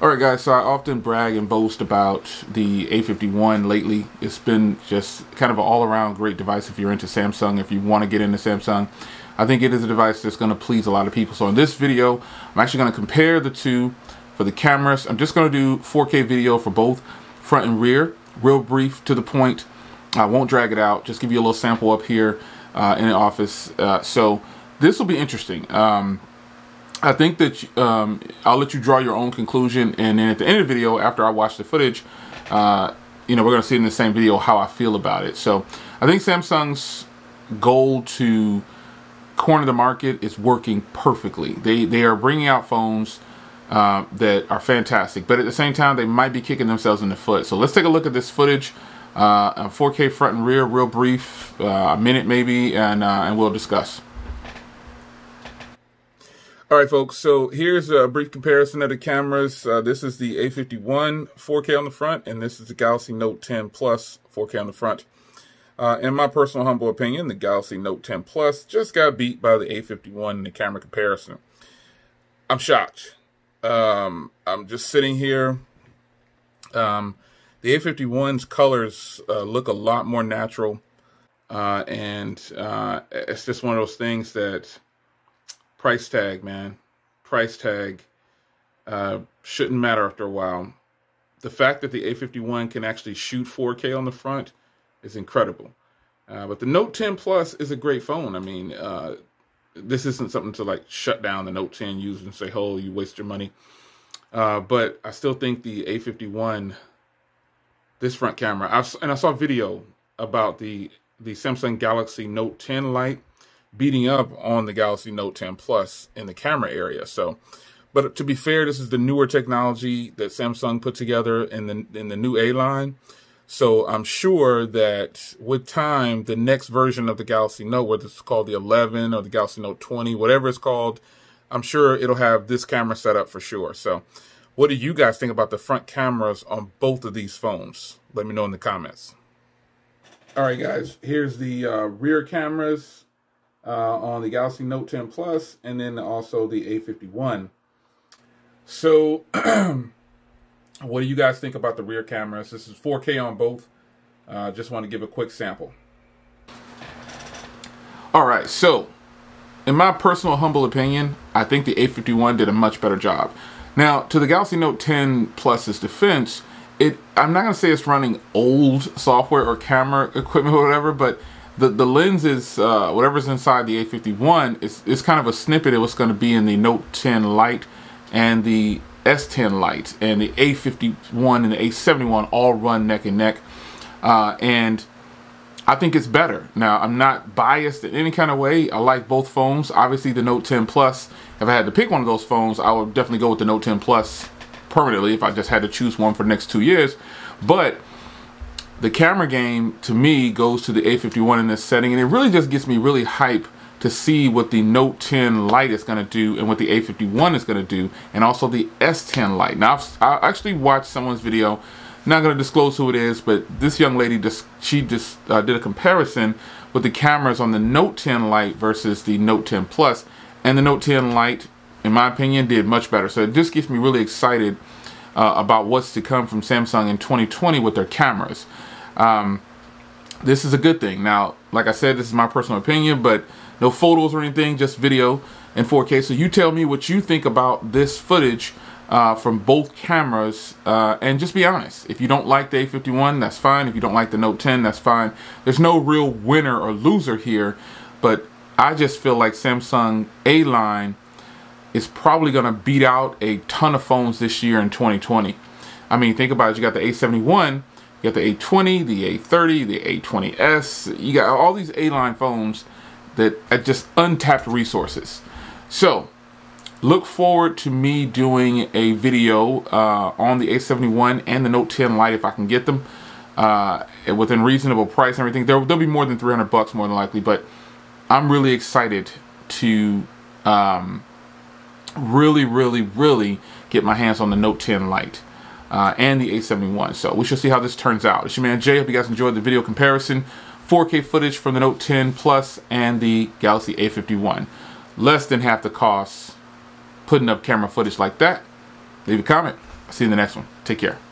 Alright guys, so I often brag and boast about the A51 lately. It's been just kind of an all-around great device if you're into Samsung, if you want to get into Samsung. I think it is a device that's going to please a lot of people. So in this video, I'm actually going to compare the two for the cameras. I'm just going to do 4K video for both front and rear, real brief, to the point. I won't drag it out, just give you a little sample up here in the office. So this will be interesting. I think that I'll let you draw your own conclusion, and then at the end of the video, after I watch the footage, we're going to see in the same video how I feel about it. So I think Samsung's goal to corner the market is working perfectly. They are bringing out phones that are fantastic, but at the same time, they might be kicking themselves in the foot. So let's take a look at this footage, 4K front and rear, real brief, a minute maybe, and we'll discuss. Alright folks, so here's a brief comparison of the cameras. This is the A51 4K on the front, and this is the Galaxy Note 10 Plus 4K on the front. In my personal humble opinion, the Galaxy Note 10 Plus just got beat by the A51 in the camera comparison. I'm shocked. I'm just sitting here. The A51's colors look a lot more natural, and it's just one of those things that price tag, man. Price tag shouldn't matter after a while. The fact that the A51 can actually shoot 4K on the front is incredible. But the Note 10 Plus is a great phone. I mean, this isn't something to like shut down the Note 10 users and say, oh, you waste your money. But I still think the A51, this front camera, and I saw a video about the Samsung Galaxy Note 10 Lite beating up on the Galaxy Note 10 Plus in the camera area. So, but to be fair, this is the newer technology that Samsung put together in the new A line. So I'm sure that with time, the next version of the Galaxy Note, whether it's called the 11 or the Galaxy Note 20, whatever it's called, I'm sure it'll have this camera set up for sure. So what do you guys think about the front cameras on both of these phones? Let me know in the comments. All right, guys, here's the rear cameras on the Galaxy Note 10 Plus, and then also the A51. So what do you guys think about the rear cameras? This is 4K on both. Just want to give a quick sample. All right, so in my personal humble opinion, I think the A51 did a much better job. Now, to the Galaxy Note 10 Plus's defense, I'm not going to say it's running old software or camera equipment or whatever, but the lenses, whatever's inside the A51, is kind of a snippet of what's going to be in the Note 10 Lite and the S10 Lite, and the A51 and the A71 all run neck and neck, and I think it's better. Now, I'm not biased in any kind of way. I like both phones. Obviously, the Note 10 Plus, if I had to pick one of those phones, I would definitely go with the Note 10 Plus permanently if I just had to choose one for the next 2 years. But the camera game, to me, goes to the A51 in this setting, and it really just gets me really hype to see what the Note 10 Lite is going to do and what the A51 is going to do, and also the S10 Lite. Now, I actually watched someone's video, not going to disclose who it is, but this young lady, did a comparison with the cameras on the Note 10 Lite versus the Note 10 Plus, and the Note 10 Lite, in my opinion, did much better. So it just gets me really excited about what's to come from Samsung in 2020 with their cameras. This is a good thing. Now, like I said, this is my personal opinion, but no photos or anything, just video in 4K. So you tell me what you think about this footage from both cameras, and just be honest. If you don't like the A51, that's fine. If you don't like the Note 10, that's fine. There's no real winner or loser here, but I just feel like Samsung A line is probably going to beat out a ton of phones this year in 2020. I mean, think about it. You got the A71, you got the A20, the A30, the A20s. You got all these A-line phones that are just untapped resources. So look forward to me doing a video on the A71 and the Note 10 Lite if I can get them within reasonable price and everything. They'll be more than 300 bucks more than likely, but I'm really excited to really get my hands on the Note 10 Lite. And the A71. So we shall see how this turns out. It's your man Jay. Hope you guys enjoyed the video comparison. 4K footage from the Note 10 Plus and the Galaxy A51. Less than half the cost. Putting up camera footage like that. Leave a comment. I'll see you in the next one. Take care.